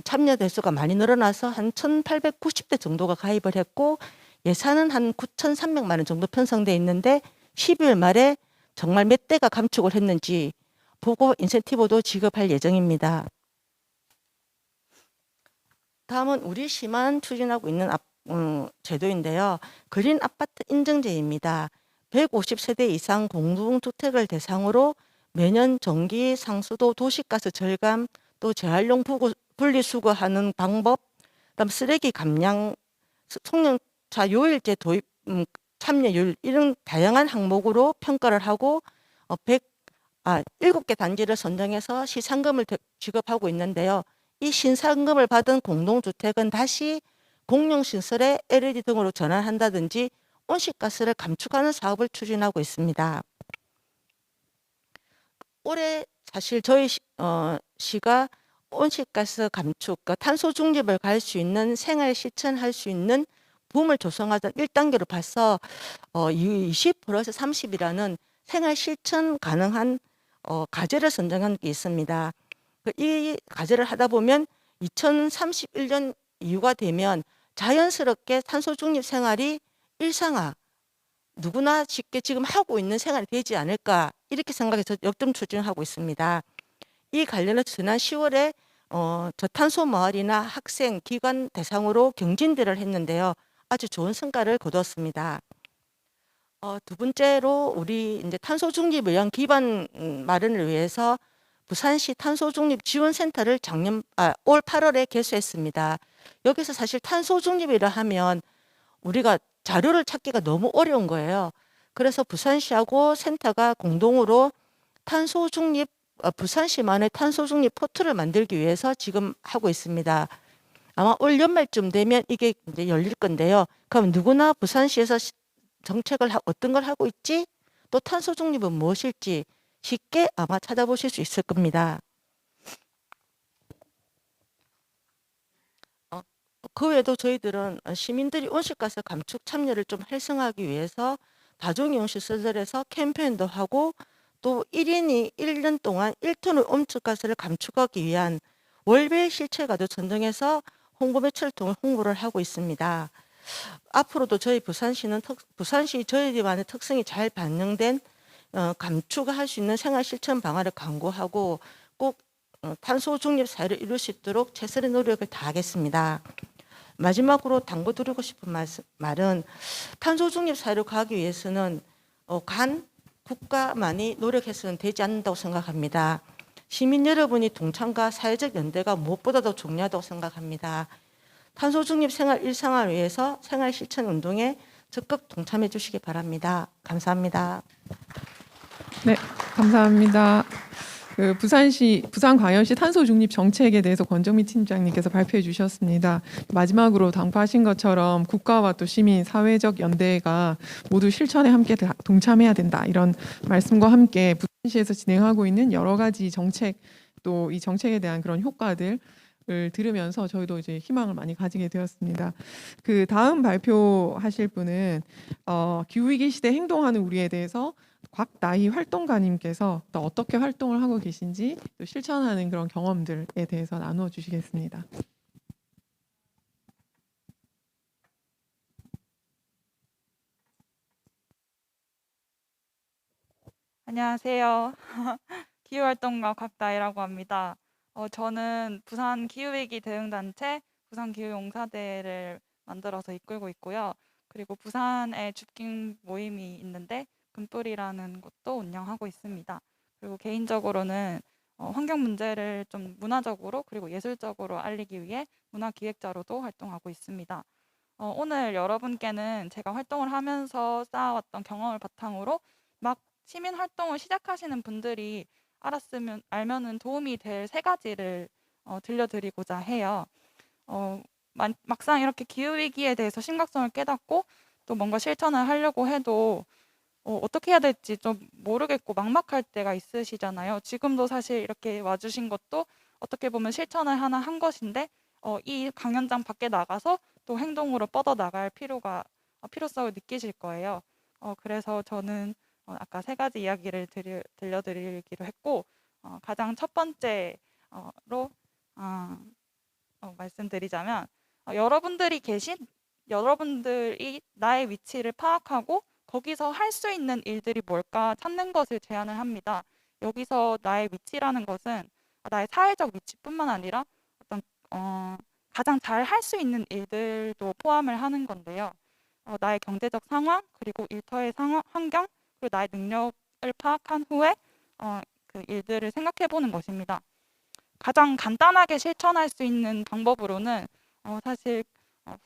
참여 대수가 많이 늘어나서 한 1,890대 정도가 가입을 했고 예산은 한 9,300만 원 정도 편성돼 있는데 12월 말에 정말 몇 대가 감축을 했는지 보고 인센티브도 지급할 예정입니다. 다음은 우리 시만 추진하고 있는 제도인데요. 그린 아파트 인증제입니다. 150세대 이상 공동주택을 대상으로 매년 전기, 상수도, 도시가스 절감, 또 재활용 분리수거하는 방법, 그다음 쓰레기 감량, 송년차 요일제 도입 참여율 이런 다양한 항목으로 평가를 하고 7개 단지를 선정해서 시상금을 지급하고 있는데요. 이 신상금을 받은 공동주택은 다시 공용시설에 LED 등으로 전환한다든지 온실가스를 감축하는 사업을 추진하고 있습니다. 올해 사실 저희 시가 온실가스 감축, 그러니까 탄소 중립을 갈 수 있는 생활 실천할 수 있는 붐을 조성하던 1단계로 봐서 20%에서 30이라는 생활 실천 가능한 과제를 선정한 게 있습니다. 이 과제를 하다 보면 2031년 이후가 되면 자연스럽게 탄소 중립 생활이 일상화, 누구나 쉽게 지금 하고 있는 생활이 되지 않을까 이렇게 생각해서 역점 추진하고 있습니다. 이 관련해서 지난 10월에 저탄소 마을이나 학생, 기관 대상으로 경진대를 했는데요. 아주 좋은 성과를 거두었습니다. 두 번째로 우리 이제 탄소 중립을 위한 기반 마련을 위해서 부산시 탄소 중립 지원센터를 올 8월에 개소했습니다. 여기서 사실 탄소 중립이라 하면 우리가 자료를 찾기가 너무 어려운 거예요. 그래서 부산시하고 센터가 공동으로 탄소 중립 부산시만의 탄소 중립 포털을 만들기 위해서 지금 하고 있습니다. 아마 올 연말쯤 되면 이게 이제 열릴 건데요. 그럼 누구나 부산시에서 정책을 어떤 걸 하고 있지? 또 탄소 중립은 무엇일지 쉽게 아마 찾아보실 수 있을 겁니다. 그 외에도 저희들은 시민들이 온실가스 감축 참여를 좀 활성화하기 위해서 다중이용시설에서 캠페인도 하고 또 1인이 1년 동안 1톤의 온실가스를 감축하기 위한 월별 실체가도 선정해서 홍보 매체를 통해 홍보를 하고 있습니다. 앞으로도 저희 부산시 저희만의 특성이 잘 반영된 감축할 수 있는 생활 실천 방안을 강구하고 꼭 탄소 중립 사회를 이룰 수 있도록 최선의 노력을 다하겠습니다. 마지막으로 당부드리고 싶은 말은 탄소 중립 사회로 가기 위해서는 국가만이 노력해서는 되지 않는다고 생각합니다. 시민 여러분이 동참과 사회적 연대가 무엇보다도 중요하다고 생각합니다. 탄소 중립 생활 일상화를 위해서 생활 실천 운동에 적극 동참해 주시기 바랍니다. 감사합니다. 네, 감사합니다. 부산광역시 탄소 중립 정책에 대해서 권정미 팀장님께서 발표해 주셨습니다. 마지막으로 당부하신 것처럼 국가와 또 시민, 사회적 연대가 모두 실천에 함께 동참해야 된다. 이런 말씀과 함께 부산시에서 진행하고 있는 여러 가지 정책, 또 이 정책에 대한 그런 효과들을 들으면서 저희도 이제 희망을 많이 가지게 되었습니다. 그 다음 발표하실 분은 기후위기 시대 행동하는 우리에 대해서 곽나희 활동가님께서 또 어떻게 활동을 하고 계신지 또 실천하는 그런 경험들에 대해서 나누어 주시겠습니다. 안녕하세요. 기후활동가 곽나희라고 합니다. 저는 부산 기후위기 대응단체 부산기후용사대를 만들어서 이끌고 있고요. 그리고 부산에 줍깅 모임이 있는데 금뿌리라는 곳도 운영하고 있습니다. 그리고 개인적으로는 환경 문제를 좀 문화적으로 그리고 예술적으로 알리기 위해 문화기획자로도 활동하고 있습니다. 오늘 여러분께는 제가 활동을 하면서 쌓아왔던 경험을 바탕으로 막 시민 활동을 시작하시는 분들이 알면은 도움이 될 3가지를 들려드리고자 해요. 막상 이렇게 기후위기에 대해서 심각성을 깨닫고 또 뭔가 실천을 하려고 해도 어떻게 해야 될지 좀 모르겠고 막막할 때가 있으시잖아요. 지금도 사실 이렇게 와주신 것도 어떻게 보면 실천을 하나 한 것인데 이 강연장 밖에 나가서 또 행동으로 뻗어나갈 필요성을 느끼실 거예요. 그래서 저는 아까 3가지 이야기를 들려드리기로 했고 가장 첫 번째로 말씀드리자면 여러분들이 나의 위치를 파악하고 거기서 할 수 있는 일들이 뭘까 찾는 것을 제안을 합니다. 여기서 나의 위치라는 것은 나의 사회적 위치뿐만 아니라 어떤 가장 잘 할 수 있는 일들도 포함을 하는 건데요. 나의 경제적 상황, 그리고 일터의 환경, 그리고 나의 능력을 파악한 후에 그 일들을 생각해 보는 것입니다. 가장 간단하게 실천할 수 있는 방법으로는 사실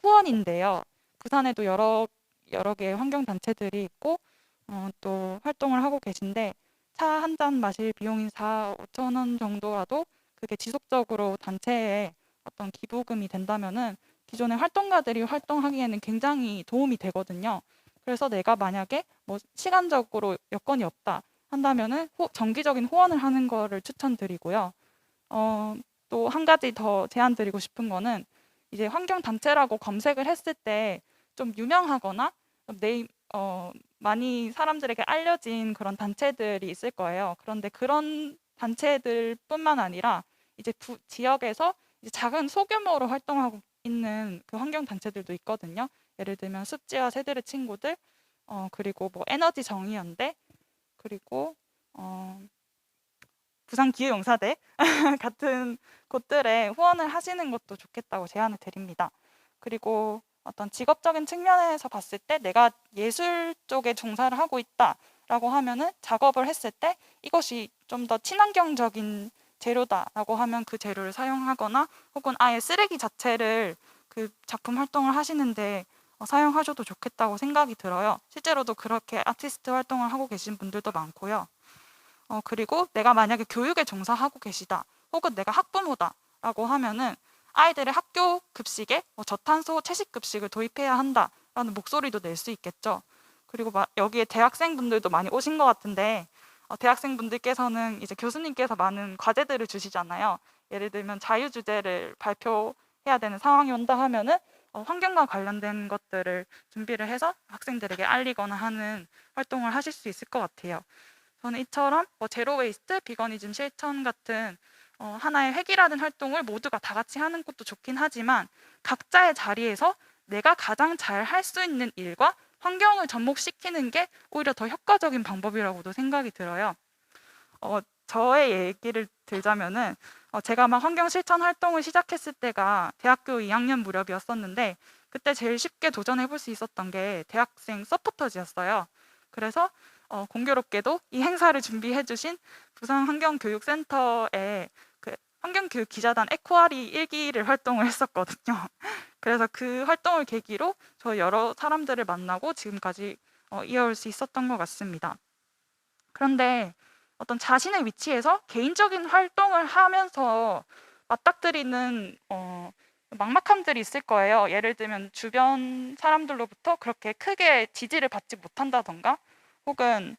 후원인데요. 부산에도 여러 여러 개의 환경 단체들이 있고 또 활동을 하고 계신데 차 한 잔 마실 비용이 4-5천 원 정도라도 그게 지속적으로 단체에 어떤 기부금이 된다면은 기존의 활동가들이 활동하기에는 굉장히 도움이 되거든요. 그래서 내가 만약에 뭐 시간적으로 여건이 없다 한다면은 정기적인 후원을 하는 거를 추천드리고요. 또 한 가지 더 제안드리고 싶은 거는 이제 환경 단체라고 검색을 했을 때 좀 유명하거나 많이 사람들에게 알려진 그런 단체들이 있을 거예요. 그런데 그런 단체들뿐만 아니라 이제 지역에서 이제 작은 소규모로 활동하고 있는 그 환경 단체들도 있거든요. 예를 들면 습지와 새들의 친구들, 그리고 뭐 에너지 정의연대, 그리고 부산 기후용사대 같은 곳들에 후원을 하시는 것도 좋겠다고 제안을 드립니다. 그리고 어떤 직업적인 측면에서 봤을 때 내가 예술 쪽에 종사를 하고 있다라고 하면은 작업을 했을 때 이것이 좀 더 친환경적인 재료다라고 하면 그 재료를 사용하거나 혹은 아예 쓰레기 자체를 그 작품 활동을 하시는데 사용하셔도 좋겠다고 생각이 들어요. 실제로도 그렇게 아티스트 활동을 하고 계신 분들도 많고요. 그리고 내가 만약에 교육에 종사하고 계시다 혹은 내가 학부모다라고 하면은 아이들의 학교 급식에 저탄소 채식 급식을 도입해야 한다라는 목소리도 낼 수 있겠죠. 그리고 여기에 대학생분들도 많이 오신 것 같은데 대학생분들께서는 이제 교수님께서 많은 과제들을 주시잖아요. 예를 들면 자유주제를 발표해야 되는 상황이 온다 하면은 환경과 관련된 것들을 준비를 해서 학생들에게 알리거나 하는 활동을 하실 수 있을 것 같아요. 저는 이처럼 제로 웨이스트, 비거니즘 실천 같은 하나의 획일화된 활동을 모두가 다 같이 하는 것도 좋긴 하지만 각자의 자리에서 내가 가장 잘 할 수 있는 일과 환경을 접목시키는 게 오히려 더 효과적인 방법이라고도 생각이 들어요. 저의 얘기를 들자면은 제가 막 환경 실천 활동을 시작했을 때가 대학교 2학년 무렵이었었는데 그때 제일 쉽게 도전해 볼 수 있었던 게 대학생 서포터즈였어요. 그래서 공교롭게도 이 행사를 준비해 주신 부산 환경교육센터의 그 환경교육 기자단 에코아리 1기를 활동을 했었거든요. 그래서 그 활동을 계기로 저 여러 사람들을 만나고 지금까지 이어올 수 있었던 것 같습니다. 그런데 어떤 자신의 위치에서 개인적인 활동을 하면서 맞닥뜨리는 막막함들이 있을 거예요. 예를 들면 주변 사람들로부터 그렇게 크게 지지를 받지 못한다던가 혹은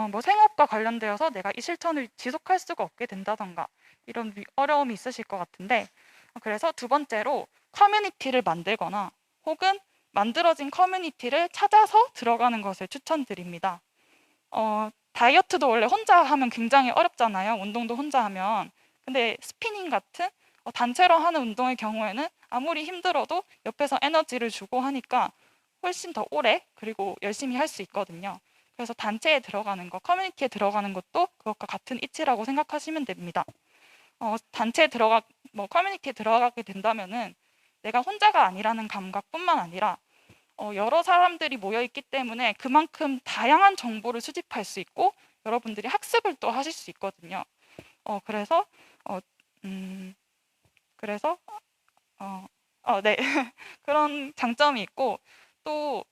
뭐 생업과 관련되어서 내가 이 실천을 지속할 수가 없게 된다던가 이런 어려움이 있으실 것 같은데 그래서 두 번째로 커뮤니티를 만들거나 혹은 만들어진 커뮤니티를 찾아서 들어가는 것을 추천드립니다. 다이어트도 원래 혼자 하면 굉장히 어렵잖아요. 운동도 혼자 하면. 근데 스피닝 같은 단체로 하는 운동의 경우에는 아무리 힘들어도 옆에서 에너지를 주고 하니까 훨씬 더 오래 그리고 열심히 할 수 있거든요. 그래서 단체에 들어가는 것, 커뮤니티에 들어가는 것도 그것과 같은 이치라고 생각하시면 됩니다. 단체에 커뮤니티에 들어가게 된다면은 내가 혼자가 아니라는 감각뿐만 아니라 여러 사람들이 모여 있기 때문에 그만큼 다양한 정보를 수집할 수 있고 여러분들이 학습을 또 하실 수 있거든요. 그래서 네 그런 장점이 있고 또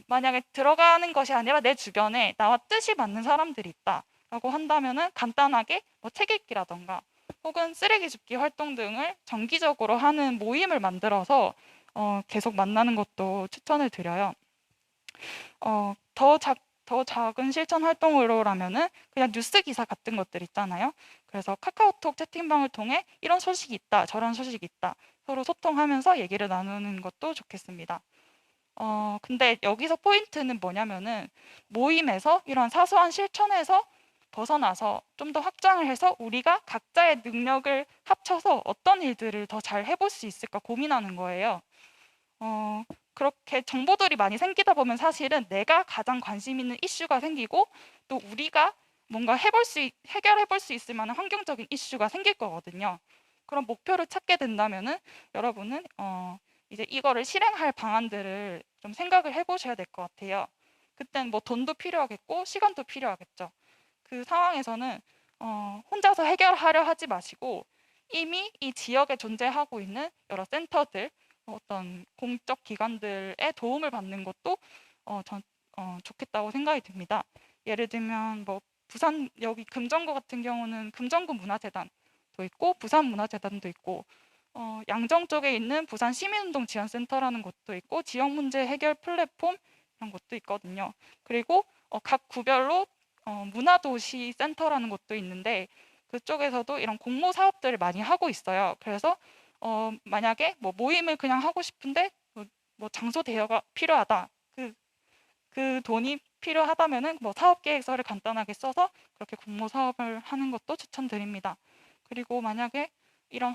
만약에 들어가는 것이 아니라 내 주변에 나와 뜻이 맞는 사람들이 있다라고 한다면은 간단하게 책 읽기라던가 혹은 쓰레기 줍기 활동 등을 정기적으로 하는 모임을 만들어서 계속 만나는 것도 추천을 드려요. 더 작은 실천 활동으로라면은 그냥 뉴스 기사 같은 것들 있잖아요. 그래서 카카오톡 채팅방을 통해 이런 소식이 있다, 저런 소식이 있다 서로 소통하면서 얘기를 나누는 것도 좋겠습니다. 근데 여기서 포인트는 뭐냐면은 모임에서 이런 사소한 실천에서 벗어나서 좀 더 확장을 해서 우리가 각자의 능력을 합쳐서 어떤 일들을 더 잘 해볼 수 있을까 고민하는 거예요. 그렇게 정보들이 많이 생기다 보면 사실은 내가 가장 관심 있는 이슈가 생기고 또 우리가 뭔가 해결해 볼 수 있을 만한 환경적인 이슈가 생길 거거든요. 그런 목표를 찾게 된다면은 여러분은 이제 이거를 실행할 방안들을 좀 생각을 해보셔야 될 것 같아요. 그땐 뭐 돈도 필요하겠고 시간도 필요하겠죠. 그 상황에서는 혼자서 해결하려 하지 마시고 이미 이 지역에 존재하고 있는 여러 센터들 어떤 공적 기관들의 도움을 받는 것도 좋겠다고 생각이 듭니다. 예를 들면 뭐 부산 여기 금정구 같은 경우는 금정구 문화재단도 있고 부산 문화재단도 있고 양정 쪽에 있는 부산 시민운동 지원센터라는 곳도 있고 지역 문제 해결 플랫폼 이런 곳도 있거든요. 그리고 각 구별로 문화도시 센터라는 곳도 있는데 그쪽에서도 이런 공모 사업들을 많이 하고 있어요. 그래서 만약에 뭐 모임을 그냥 하고 싶은데 뭐 장소 대여가 필요하다. 그 돈이 필요하다면은 뭐 사업 계획서를 간단하게 써서 그렇게 공모 사업을 하는 것도 추천드립니다. 그리고 만약에 이런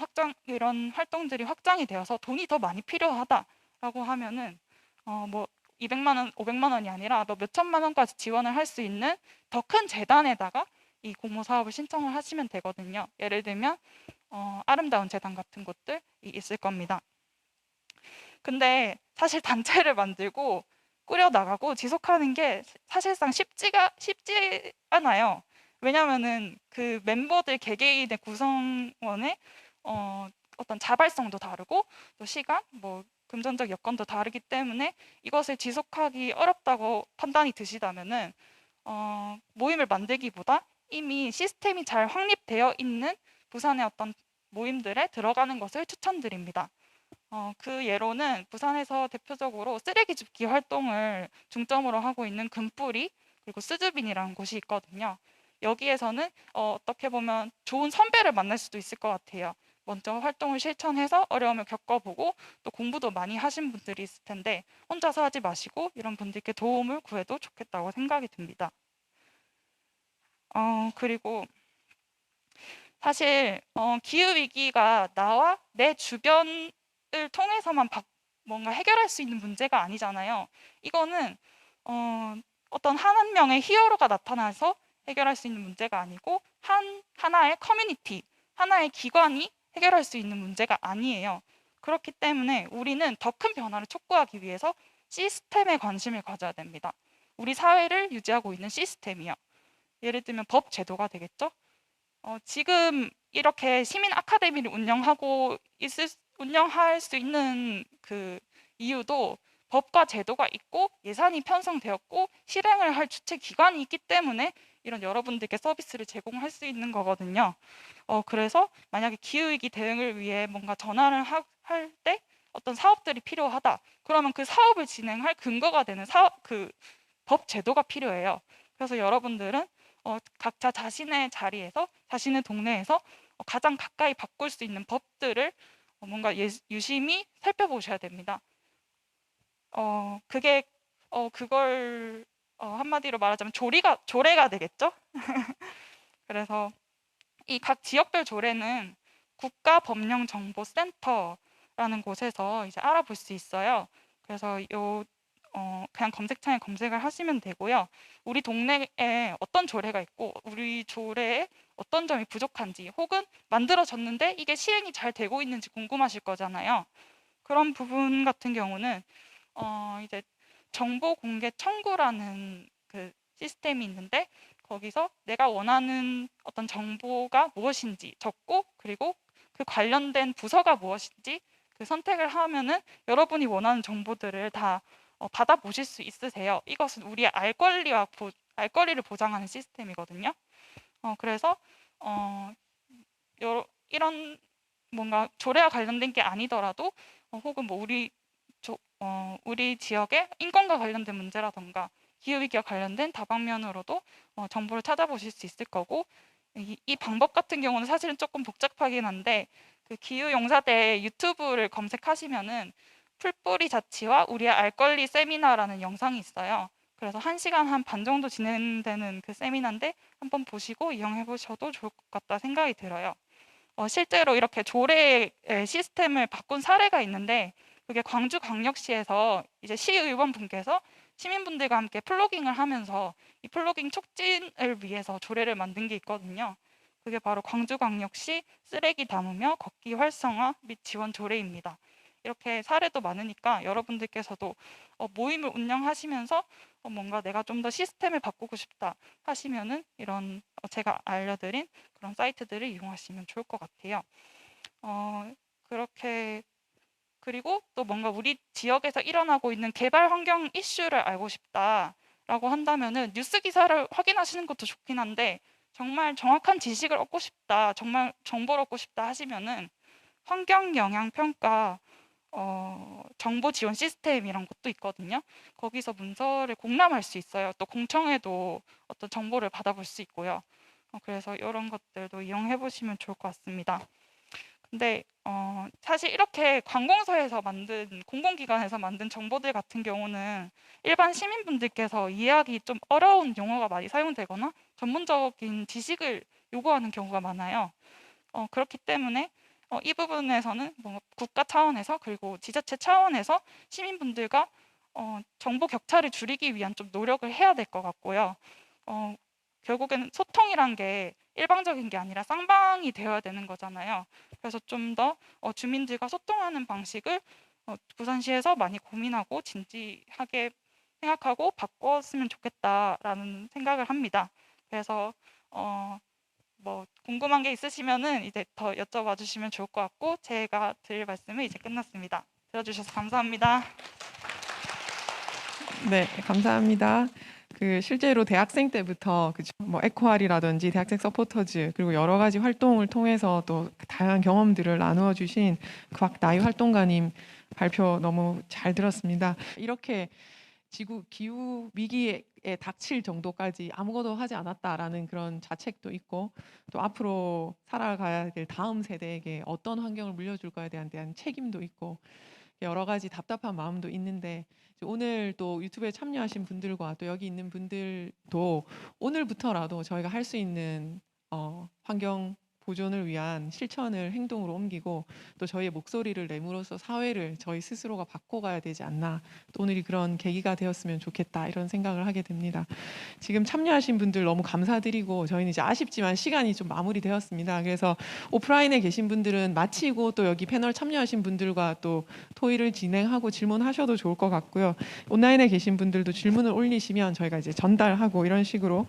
활동들이 확장이 되어서 돈이 더 많이 필요하다라고 하면은 뭐 200만 원, 500만 원이 아니라 뭐 몇천만 원까지 지원을 할 수 있는 더 큰 재단에다가 이 공모 사업을 신청을 하시면 되거든요. 예를 들면 아름다운 재단 같은 곳들이 있을 겁니다. 근데 사실 단체를 만들고 꾸려 나가고 지속하는 게 사실상 쉽지 않아요. 왜냐면은 그 멤버들 개개인의 구성원의 어떤 자발성도 다르고 또 시간, 뭐 금전적 여건도 다르기 때문에 이것을 지속하기 어렵다고 판단이 드시다면은 모임을 만들기보다 이미 시스템이 잘 확립되어 있는 부산의 어떤 모임들에 들어가는 것을 추천드립니다. 그 예로는 부산에서 대표적으로 쓰레기 줍기 활동을 중점으로 하고 있는 금뿌리 그리고 스즈빈이라는 곳이 있거든요. 여기에서는 어떻게 보면 좋은 선배를 만날 수도 있을 것 같아요. 먼저 활동을 실천해서 어려움을 겪어보고 또 공부도 많이 하신 분들이 있을 텐데 혼자서 하지 마시고 이런 분들께 도움을 구해도 좋겠다고 생각이 듭니다. 그리고 사실 기후위기가 나와 내 주변을 통해서만 뭔가 해결할 수 있는 문제가 아니잖아요. 이거는 어떤 한 명의 히어로가 나타나서 해결할 수 있는 문제가 아니고 하나의 커뮤니티, 하나의 기관이 해결할 수 있는 문제가 아니에요. 그렇기 때문에 우리는 더 큰 변화를 촉구하기 위해서 시스템에 관심을 가져야 됩니다. 우리 사회를 유지하고 있는 시스템이요. 예를 들면 법 제도가 되겠죠. 지금 이렇게 시민 아카데미를 운영할 수 있는 그 이유도 법과 제도가 있고 예산이 편성되었고 실행을 할 주체 기관이 있기 때문에 이런 여러분들께 서비스를 제공할 수 있는 거거든요. 그래서 만약에 기후위기 대응을 위해 뭔가 전환을 할 때 어떤 사업들이 필요하다. 그러면 그 사업을 진행할 근거가 되는 법 제도가 필요해요. 그래서 여러분들은 각자 자신의 자리에서 자신의 동네에서 가장 가까이 바꿀 수 있는 법들을 뭔가 유심히 살펴보셔야 됩니다. 그걸 한마디로 말하자면 조례가 되겠죠. 그래서 이 각 지역별 조례는 국가법령정보센터라는 곳에서 이제 알아볼 수 있어요. 그래서 그냥 검색창에 검색을 하시면 되고요. 우리 동네에 어떤 조례가 있고 우리 조례에 어떤 점이 부족한지 혹은 만들어졌는데 이게 시행이 잘 되고 있는지 궁금하실 거잖아요. 그런 부분 같은 경우는 이제 정보 공개 청구라는 그 시스템이 있는데 거기서 내가 원하는 어떤 정보가 무엇인지 적고 그리고 그 관련된 부서가 무엇인지 그 선택을 하면은 여러분이 원하는 정보들을 다 받아보실 수 있으세요. 이것은 우리의 알 권리를 보장하는 시스템이거든요. 그래서 이런 뭔가 조례와 관련된 게 아니더라도 혹은 뭐 우리 지역의 인권과 관련된 문제라던가 기후위기와 관련된 다방면으로도 정보를 찾아보실 수 있을 거고 이 방법 같은 경우는 사실은 조금 복잡하긴 한데 그 기후용사대 유튜브를 검색하시면은 풀뿌리 자치와 우리의 알 권리 세미나라는 영상이 있어요. 그래서 1시간 한 반 정도 진행되는 그 세미나인데 한번 보시고 이용해 보셔도 좋을 것 같다 생각이 들어요. 실제로 이렇게 조례의 시스템을 바꾼 사례가 있는데 그게 광주광역시에서 이제 시의원분께서 시민분들과 함께 플로깅을 하면서 이 플로깅 촉진을 위해서 조례를 만든 게 있거든요. 그게 바로 광주광역시 쓰레기 담으며 걷기 활성화 및 지원 조례입니다. 이렇게 사례도 많으니까 여러분들께서도 모임을 운영하시면서 뭔가 내가 좀 더 시스템을 바꾸고 싶다 하시면은 이런 제가 알려드린 그런 사이트들을 이용하시면 좋을 것 같아요. 그렇게 그리고 또 뭔가 우리 지역에서 일어나고 있는 개발 환경 이슈를 알고 싶다라고 한다면은 뉴스 기사를 확인하시는 것도 좋긴 한데 정말 정확한 지식을 얻고 싶다, 정말 정보를 얻고 싶다 하시면은 환경 영향 평가 정보 지원 시스템이란 것도 있거든요. 거기서 문서를 공람할 수 있어요. 또 공청회도 어떤 정보를 받아볼 수 있고요. 그래서 이런 것들도 이용해 보시면 좋을 것 같습니다. 근데 사실 이렇게 관공서에서 만든 공공기관에서 만든 정보들 같은 경우는 일반 시민분들께서 이해하기 좀 어려운 용어가 많이 사용되거나 전문적인 지식을 요구하는 경우가 많아요. 그렇기 때문에 이 부분에서는 뭔가 국가 차원에서 그리고 지자체 차원에서 시민분들과 정보 격차를 줄이기 위한 좀 노력을 해야 될 것 같고요. 결국에는 소통이란 게 일방적인 게 아니라 쌍방이 되어야 되는 거잖아요. 그래서 좀 더 주민들과 소통하는 방식을 부산시에서 많이 고민하고 진지하게 생각하고 바꿨으면 좋겠다라는 생각을 합니다. 그래서 뭐 궁금한 게 있으시면은 이제 더 여쭤봐 주시면 좋을 것 같고 제가 드릴 말씀은 이제 끝났습니다. 들어주셔서 감사합니다. 네, 감사합니다. 실제로 대학생 때부터 뭐 에코알이라든지 대학생 서포터즈 그리고 여러 가지 활동을 통해서 또 다양한 경험들을 나누어 주신 곽나희 활동가님 발표 너무 잘 들었습니다. 이렇게 지구 기후 위기에 닥칠 정도까지 아무것도 하지 않았다라는 그런 자책도 있고 또 앞으로 살아가야 될 다음 세대에게 어떤 환경을 물려줄 거에 대한 책임도 있고 여러 가지 답답한 마음도 있는데 오늘 또 유튜브에 참여하신 분들과 또 여기 있는 분들도 오늘부터라도 저희가 할 수 있는 환경 보존을 위한 실천을 행동으로 옮기고 또 저희의 목소리를 내므로써 사회를 저희 스스로가 바꿔가야 되지 않나 또 오늘이 그런 계기가 되었으면 좋겠다 이런 생각을 하게 됩니다. 지금 참여하신 분들 너무 감사드리고 저희는 이제 아쉽지만 시간이 좀 마무리되었습니다. 그래서 오프라인에 계신 분들은 마치고 또 여기 패널 참여하신 분들과 또 토의를 진행하고 질문하셔도 좋을 것 같고요. 온라인에 계신 분들도 질문을 올리시면 저희가 이제 전달하고 이런 식으로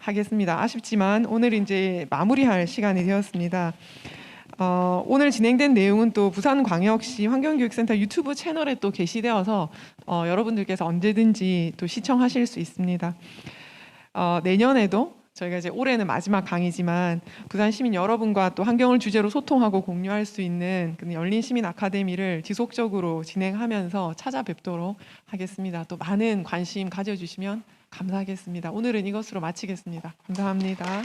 하겠습니다. 아쉽지만 오늘 이제 마무리할 시간이 되었습니다. 오늘 진행된 내용은 또 부산광역시 환경교육센터 유튜브 채널에 또 게시되어서 여러분들께서 언제든지 또 시청하실 수 있습니다. 내년에도 저희가 이제 올해는 마지막 강의지만 부산 시민 여러분과 또 환경을 주제로 소통하고 공유할 수 있는 열린 시민 아카데미를 지속적으로 진행하면서 찾아뵙도록 하겠습니다. 또 많은 관심 가져주시면 감사하겠습니다. 오늘은 이것으로 마치겠습니다. 감사합니다.